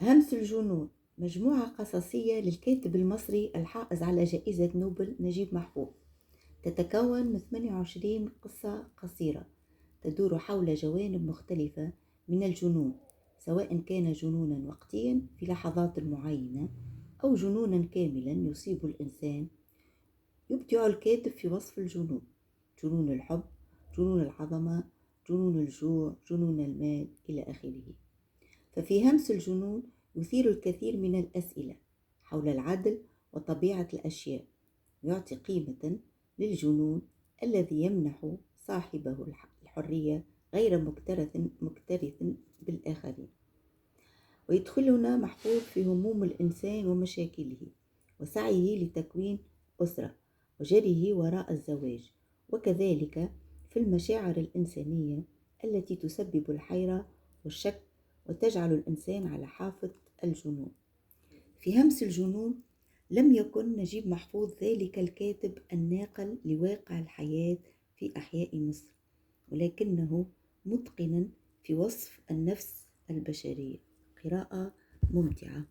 همس الجنون مجموعة قصصية للكاتب المصري الحائز على جائزة نوبل نجيب محفوظ، تتكون من 28 قصة قصيرة تدور حول جوانب مختلفة من الجنون، سواء كان جنونا وقتيا في لحظات معينة أو جنونا كاملا يصيب الإنسان. يبدع الكاتب في وصف الجنون: جنون الحب، جنون العظمة، جنون الجوع، جنون المال، إلى آخره. ففي همس الجنون يثير الكثير من الأسئلة حول العدل وطبيعة الأشياء، يعطي قيمة للجنون الذي يمنح صاحبه الحرية غير مكترث بالآخرين. ويدخلنا محفوظ في هموم الإنسان ومشاكله وسعيه لتكوين أسرة وجريه وراء الزواج، وكذلك في المشاعر الإنسانية التي تسبب الحيرة والشك وتجعل الإنسان على حافة الجنون. في همس الجنون لم يكن نجيب محفوظ ذلك الكاتب الناقل لواقع الحياة في أحياء مصر، ولكنه متقنا في وصف النفس البشرية. قراءة ممتعة.